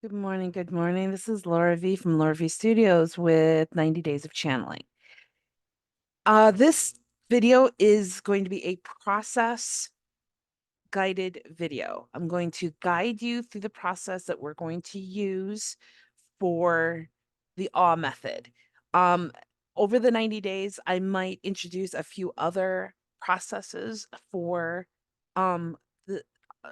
Good morning. Good morning. This is Laura V from Laura V Studios with 90 Days of Channeling. This video is going to be a process guided video. I'm going to guide you through the process that we're going to use for the awe method. Um, Over the 90 days, I might introduce a few other processes for um, the uh,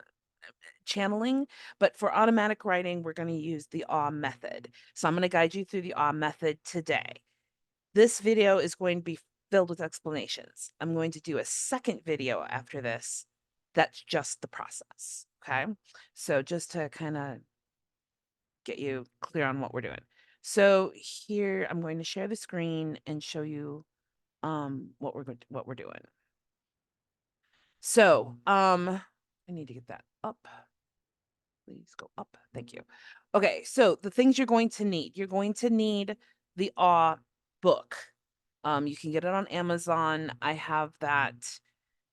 channeling, but for automatic writing, we're going to use the awe method. So I'm going to guide you through the awe method today. This video is going to be filled with explanations. I'm going to do a second video after this that's just the process. Okay. So just to kind of get you clear on what we're doing. So here I'm going to share the screen and show you what we're doing. So I need to get that up. Please go up. Thank you. Okay, so the things you're going to need the Awe book. You can get it on Amazon. I have that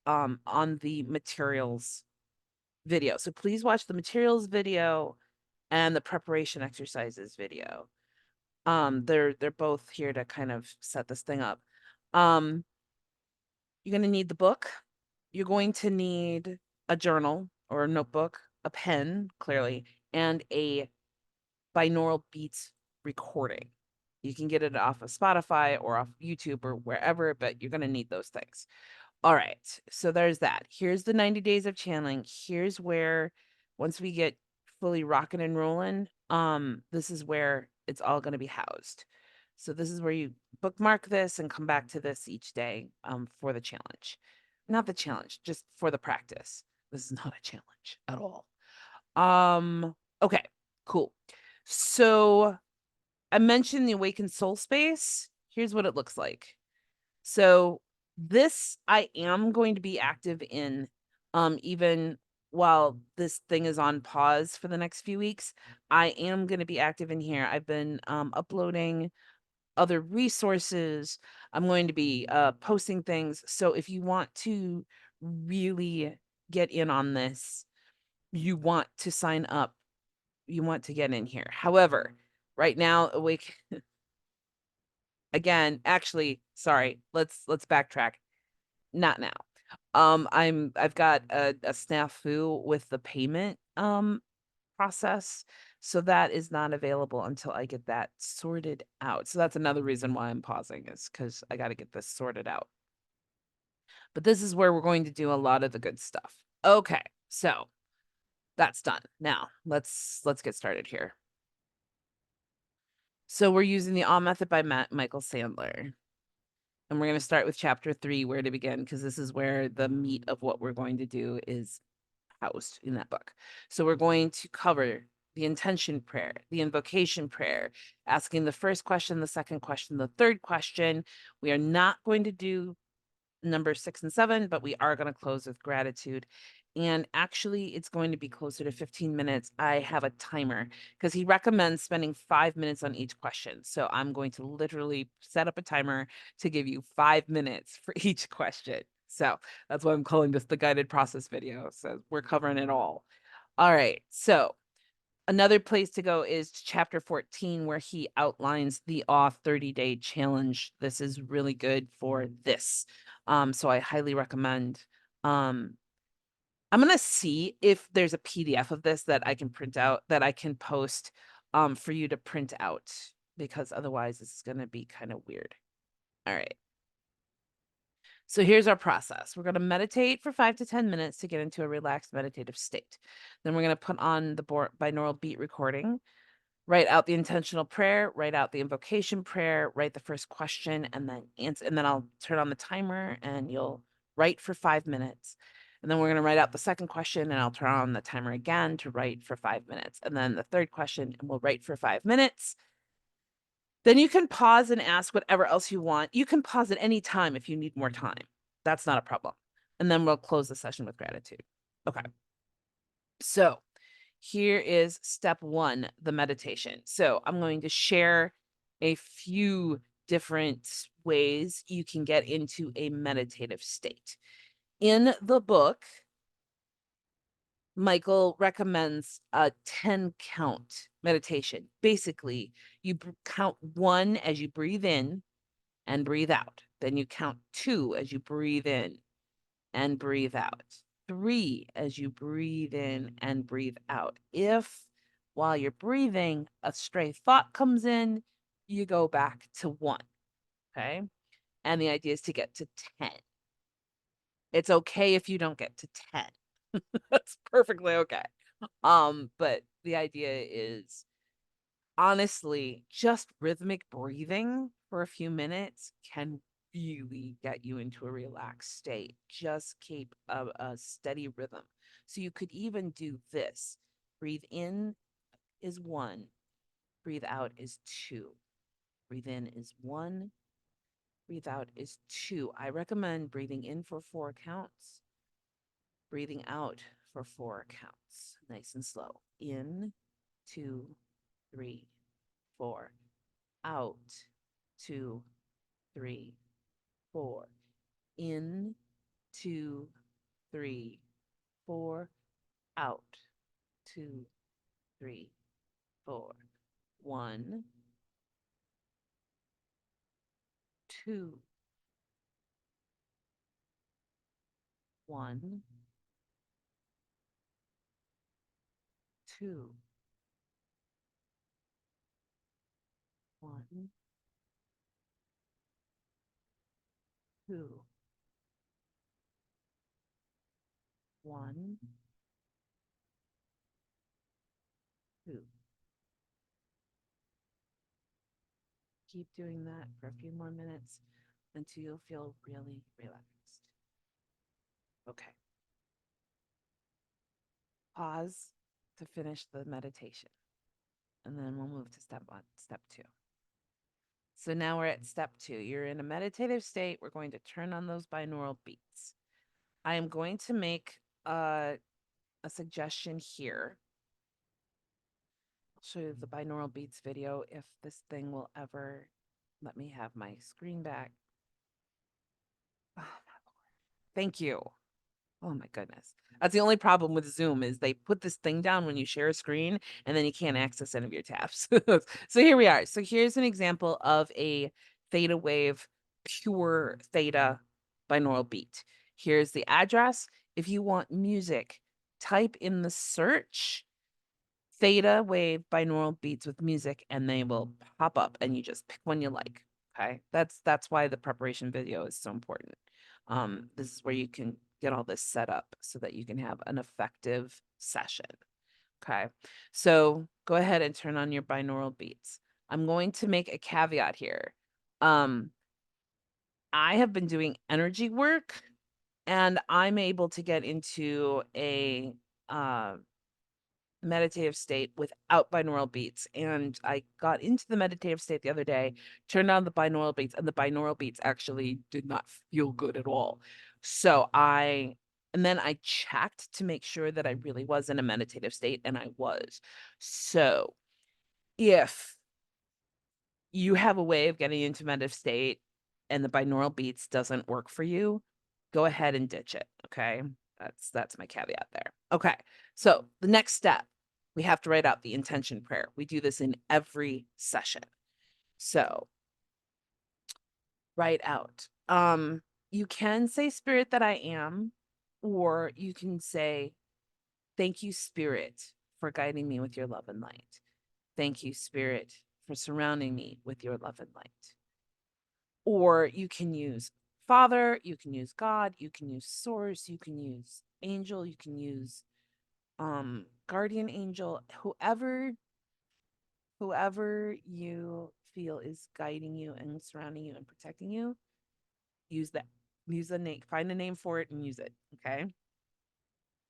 on the materials video. So please watch the materials video and the preparation exercises video. They're both here to kind of set this thing up. Um, you're going to need the book. You're going to need a journal or a notebook, a pen, clearly, and a binaural beats recording. You can get it off of Spotify or off YouTube or wherever, but you're going to need those things. All right. So there's that. Here's the 90 days of channeling. Here's where once we get fully rocking and rolling, this is where it's all going to be housed. So this is where you bookmark this and come back to this each day for the challenge. Not the challenge, just for the practice. This is not a challenge at all. Okay, cool. So I mentioned the awakened soul space. Here's what it looks like. So this I am going to be active in even while this thing is on pause for the next few weeks. I am going to be active in here. I've been uploading other resources. I'm going to be posting things. So if you want to really get in on this, you want to sign up, you want to get in here. However, right now, awake again, actually, sorry, let's backtrack. Not now. I've got a snafu with the payment process. So that is not available until I get that sorted out. So that's another reason why I'm pausing, is because I got to get this sorted out. But this is where we're going to do a lot of the good stuff. Okay, so that's done. Now let's get started here. So we're using the Awe Method by Michael Sandler. And we're going to start with chapter 3, where to begin, because this is where the meat of what we're going to do is housed in that book. So we're going to cover the intention prayer, the invocation prayer, asking the first question, the second question, the third question. We are not going to do number 6 and 7, but we are going to close with gratitude. And actually, it's going to be closer to 15 minutes. I have a timer because he recommends spending 5 minutes on each question. So I'm going to literally set up a timer to give you 5 minutes for each question. So that's why I'm calling this the guided process video. So we're covering it all. All right. So another place to go is chapter 14, where he outlines the Awe 30-day challenge. This is really good for this. So I highly recommend. I'm gonna see if there's a PDF of this that I can print out, that I can post for you to print out, because otherwise this is gonna be kind of weird. All right. So here's our process. We're going to meditate for 5 to 10 minutes to get into a relaxed meditative state. Then we're going to put on the binaural beat recording, write out the intentional prayer, write out the invocation prayer, write the first question, and then answer. And then I'll turn on the timer and you'll write for 5 minutes. And then we're going to write out the second question and I'll turn on the timer again to write for 5 minutes. And then the third question, and we'll write for 5 minutes. Then you can pause and ask whatever else you want. You can pause at any time if you need more time. That's not a problem. And then we'll close the session with gratitude. Okay. So here is step 1, the meditation. So I'm going to share a few different ways you can get into a meditative state. In the book, Michael recommends a 10 count meditation. Basically, you count 1 as you breathe in and breathe out. Then you count 2 as you breathe in and breathe out. 3 as you breathe in and breathe out. If while you're breathing, a stray thought comes in, you go back to 1. Okay. And the idea is to get to 10. It's okay if you don't get to 10. That's perfectly okay. But the idea is honestly, just rhythmic breathing for a few minutes can really get you into a relaxed state. Just keep a steady rhythm. So you could even do this. Breathe in is 1, breathe out is 2. Breathe in is 1, breathe out is 2. I recommend breathing in for 4 counts, breathing out for 4 counts. Nice and slow. In, 2, 3, 4. Out, 2, 3, 4. In, 2, 3, 4. Out, 2, 3, 4. 1, 2, 1, 2, 1, 2, 1, 2. Keep doing that for a few more minutes until you'll feel really relaxed. Okay. Pause to finish the meditation, and then we'll move to step 2. So now we're at step 2. You're in a meditative state. We're going to turn on those binaural beats. I am going to make a suggestion here. I'll show you the binaural beats video if this thing will ever let me have my screen back. Oh, thank you. Oh my goodness. That's the only problem with Zoom is they put this thing down when you share a screen and then you can't access any of your tabs. So here we are. So here's an example of a theta wave, pure theta binaural beat. Here's the address. If you want music, type in the search theta wave binaural beats with music and they will pop up and you just pick one you like. Okay. That's why the preparation video is so important. This is where you can get all this set up so that you can have an effective session. Okay. So go ahead and turn on your binaural beats. I'm going to make a caveat here. I have been doing energy work and I'm able to get into a meditative state without binaural beats. And I got into the meditative state the other day, turned on the binaural beats, and the binaural beats actually did not feel good at all. So and then I checked to make sure that I really was in a meditative state, and I was. So if you have a way of getting into meditative state and the binaural beats doesn't work for you, go ahead and ditch it. Okay. That's my caveat there. Okay. So the next step, we have to write out the intention prayer. We do this in every session. So write out. You can say spirit that I am, or you can say, thank you, spirit, for guiding me with your love and light. Thank you, spirit, for surrounding me with your love and light. Or you can use Father, you can use God, you can use Source, you can use Angel, you can use guardian angel, whoever you feel is guiding you and surrounding you and protecting you, use that. Use a name, find a name for it and use it. Okay.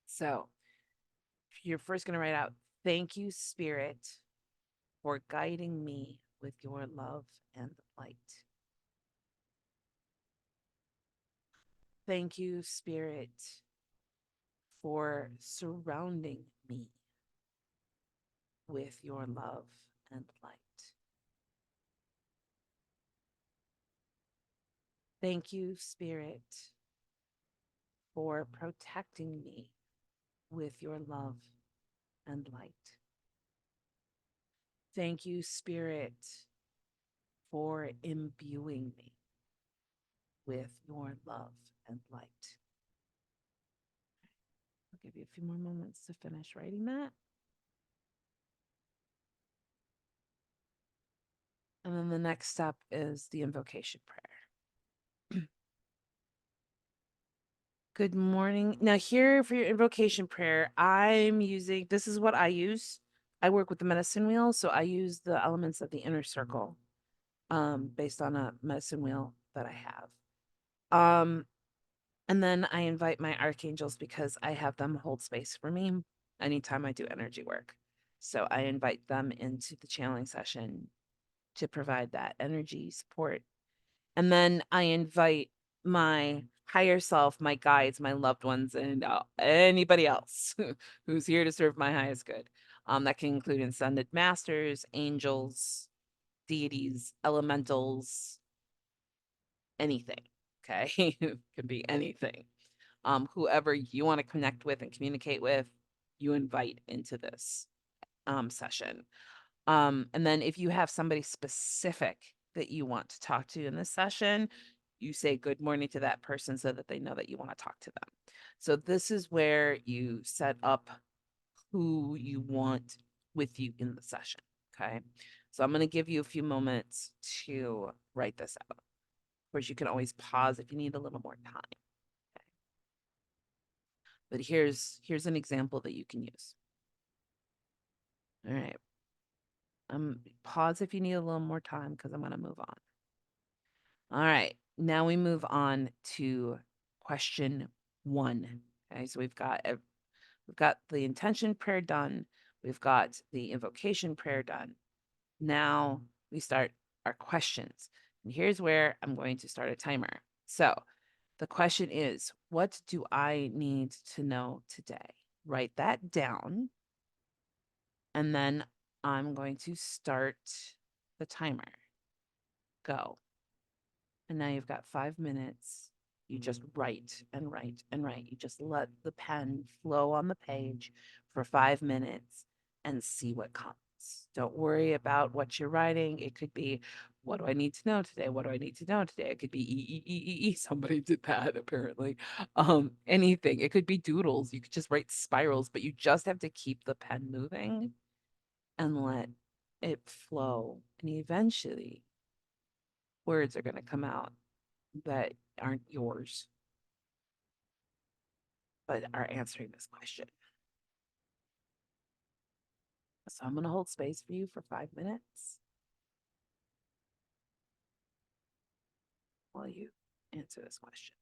So you're first going to write out, thank you, Spirit, for guiding me with your love and light. Thank you, Spirit, for surrounding me with your love and light. Thank you, Spirit, for protecting me with your love and light. Thank you, Spirit, for imbuing me with your love and light. I'll give you a few more moments to finish writing that. And then the next step is the invocation prayer. Good morning. Now, here for your invocation prayer, I'm using this is what I use. I work with the medicine wheel, so I use the elements of the inner circle based on a medicine wheel that I have. And then I invite my archangels because I have them hold space for me anytime I do energy work. So I invite them into the channeling session to provide that energy support. And then I invite my higher self, my guides, my loved ones, and anybody else who's here to serve my highest good. That can include ascended masters, angels, deities, elementals, anything. Okay. Could be anything. Whoever you want to connect with and communicate with, you invite into this session. And then if you have somebody specific that you want to talk to in this session, you say good morning to that person so that they know that you want to talk to them. So this is where you set up who you want with you in the session. Okay. So I'm going to give you a few moments to write this out. Of course, you can always pause if you need a little more time. Okay. But here's an example that you can use. All right. Pause if you need a little more time because I'm going to move on. All right. Now we move on to question 1. Okay, so we've got the intention prayer done. We've got the invocation prayer done. Now we start our questions. And here's where I'm going to start a timer. So the question is, what do I need to know today? Write that down. And then I'm going to start the timer. Go. And now you've got 5 minutes. You just write and write and write. You just let the pen flow on the page for 5 minutes and see what comes. Don't worry about what you're writing. It could be, what do I need to know today? What do I need to know today? It could be E. Somebody did that apparently. Anything. It could be doodles. You could just write spirals, but you just have to keep the pen moving and let it flow. And eventually words are going to come out that aren't yours, but are answering this question. So I'm going to hold space for you for 5 minutes while you answer this question.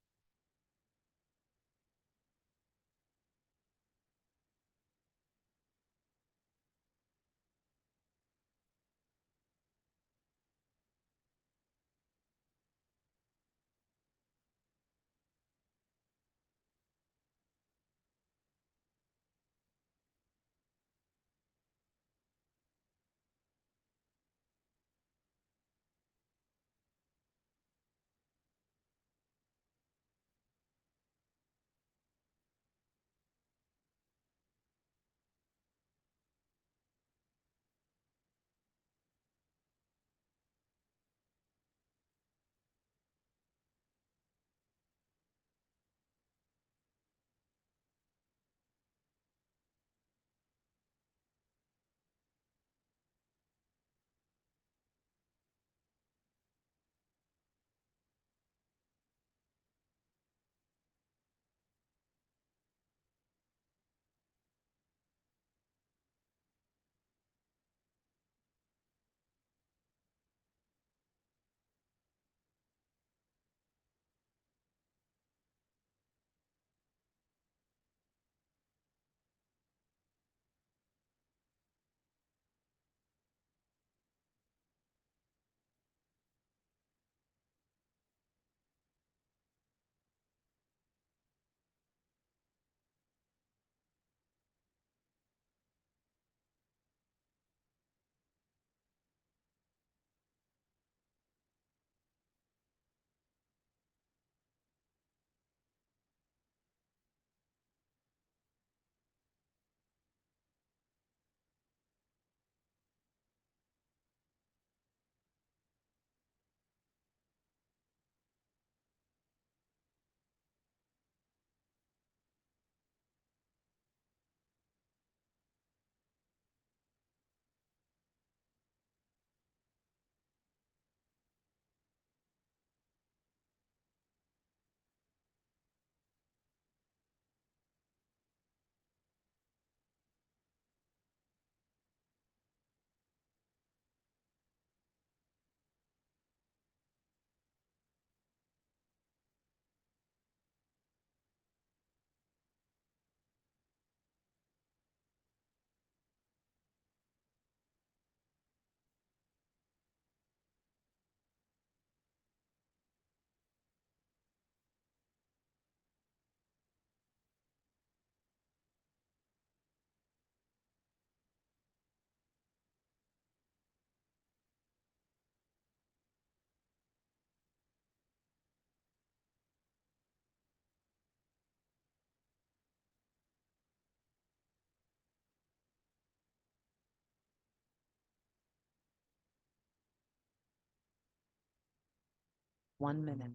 1 minute.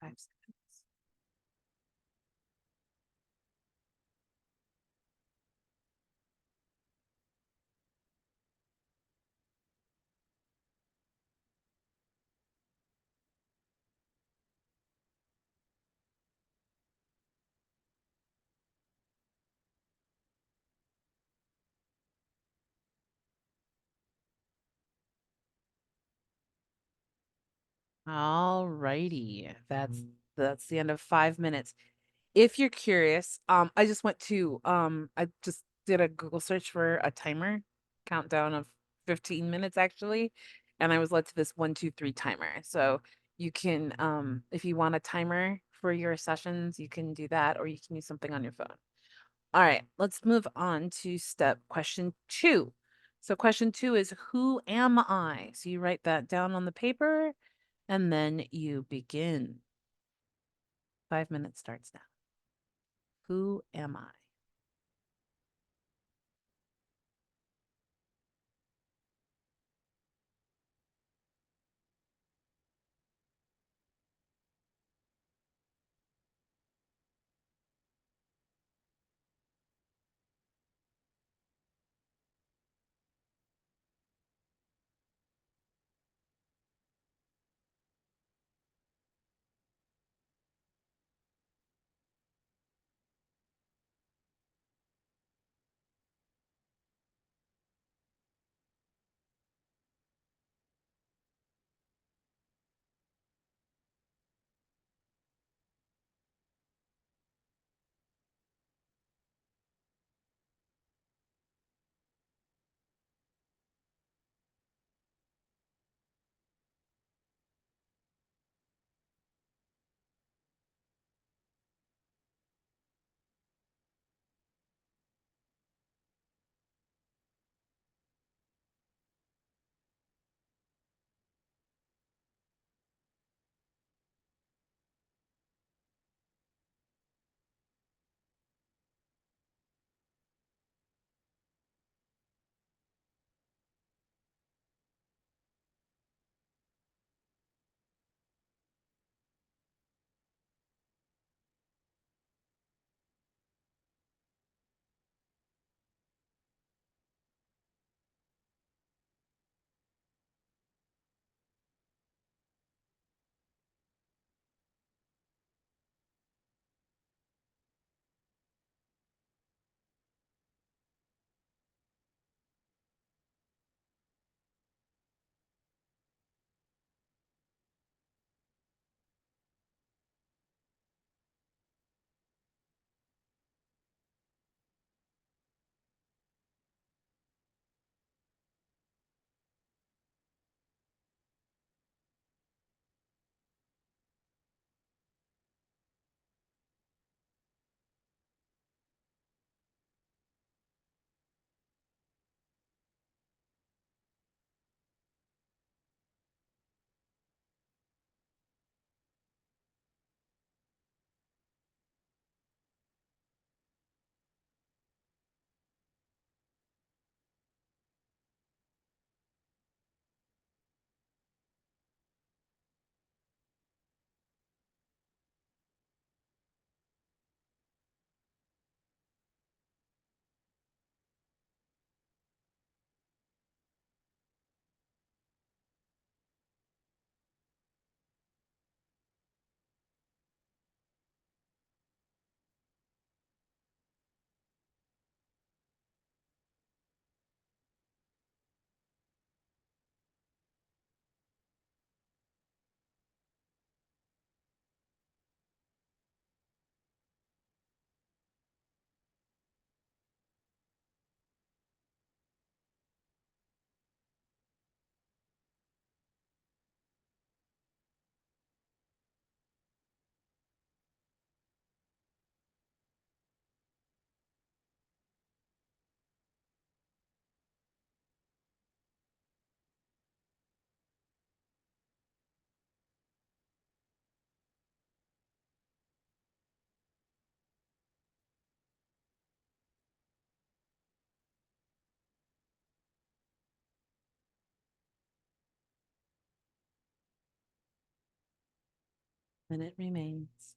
Five seconds. All righty. That's the end of 5 minutes. If you're curious, I just went to I just did a Google search for a timer countdown of 15 minutes actually, and I was led to this 1, 2, 3 timer. So you can if you want a timer for your sessions, you can do that, or you can use something on your phone. All right, let's move on to step question 2. So question 2 is who am I? So you write that down on the paper and then you begin. 5 minutes starts now. Who am I? Minute remains.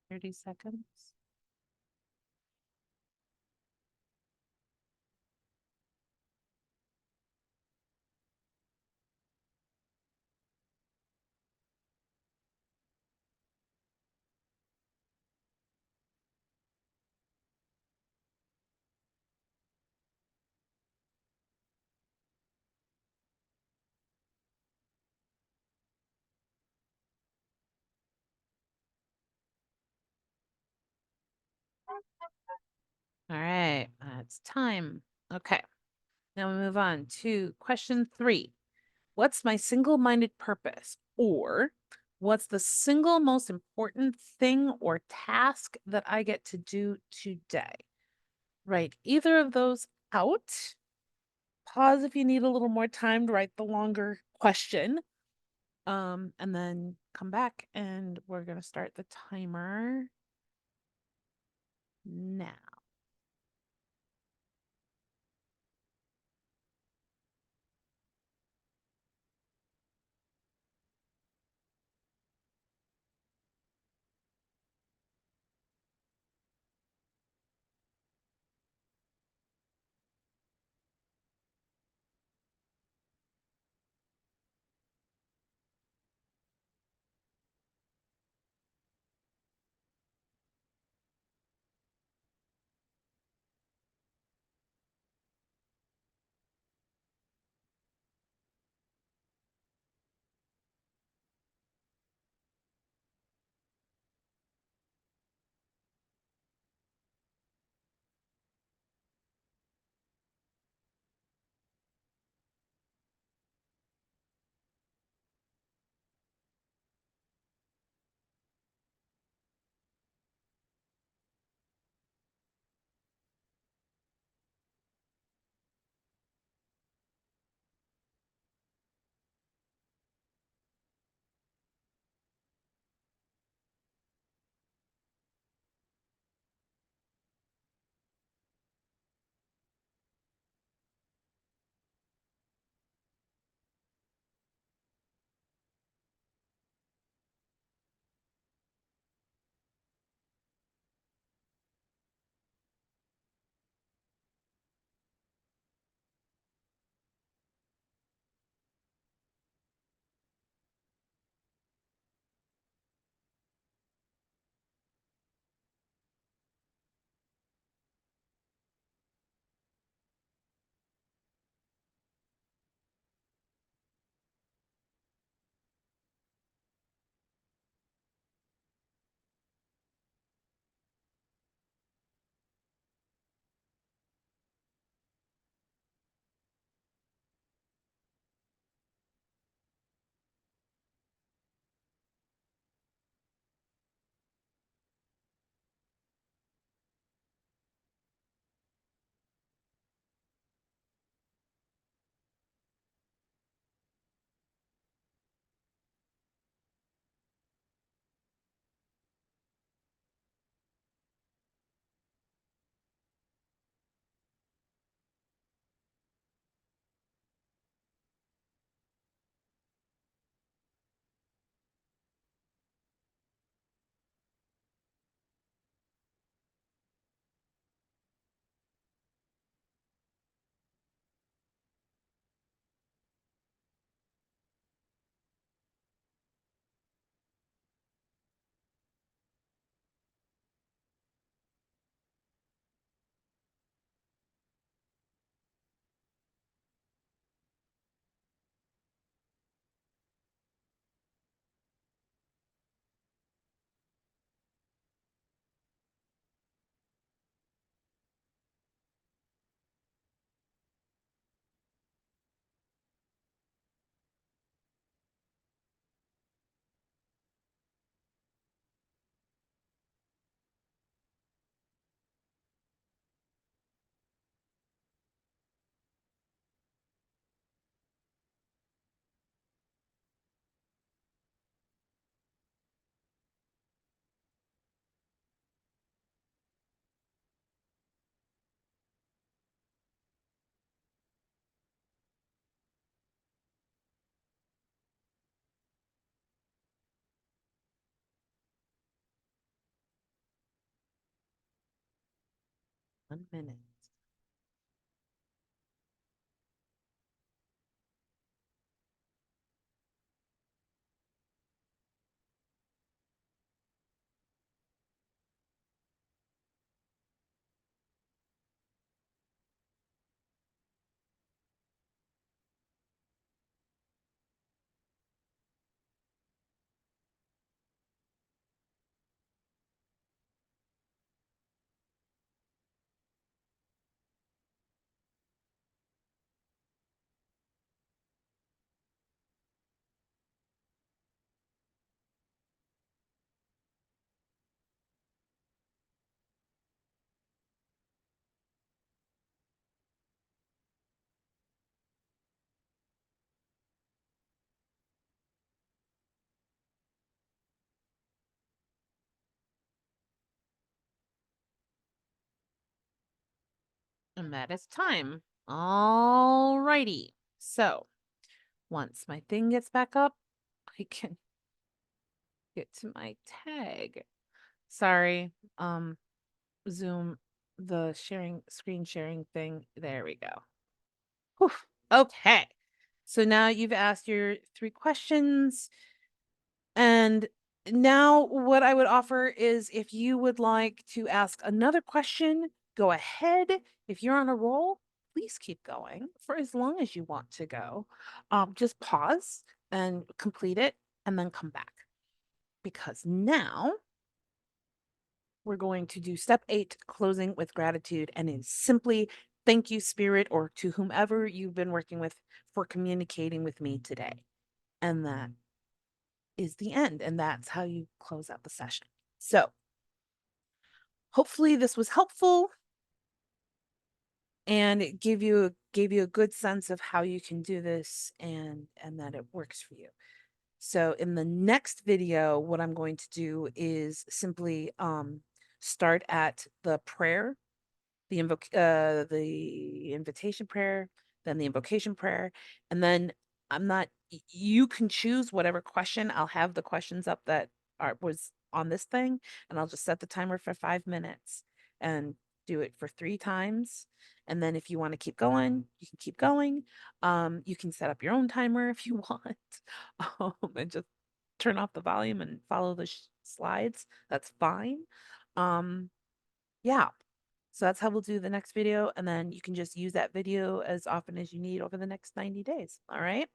Thirty seconds. All right, that's time. Okay, now we move on to question 3. What's my single-minded purpose? Or what's the single most important thing or task that I get to do today? Write either of those out. Pause if you need a little more time to write the longer question. And then come back and we're gonna start the timer now. 1 minute. And that is time. All righty. So once my thing gets back up, I can get to my tag. Sorry. Zoom, the screen sharing thing. There we go. Whew. Okay. So now you've asked your 3 questions. And now what I would offer is if you would like to ask another question, go ahead. If you're on a roll, please keep going for as long as you want to go. Just pause and complete it and then come back. Because now we're going to do step 8, closing with gratitude, and it's simply thank you, spirit, or to whomever you've been working with for communicating with me today. And that is the end. And that's how you close out the session. So hopefully this was helpful and it gave you a good sense of how you can do this and that it works for you. So in the next video, what I'm going to do is simply start at the prayer, the invitation prayer, then the invocation prayer, and then you can choose whatever question. I'll have the questions up that was on this thing, and I'll just set the timer for 5 minutes and do it for 3 times. And then if you want to keep going, you can keep going. You can set up your own timer if you want, and just turn off the volume and follow the slides. That's fine. Yeah. So that's how we'll do the next video. And then you can just use that video as often as you need over the next 90 days. All right.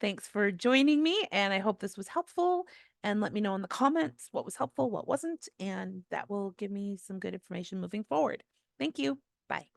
Thanks for joining me. And I hope this was helpful. And let me know in the comments what was helpful, what wasn't. And that will give me some good information moving forward. Thank you. Bye.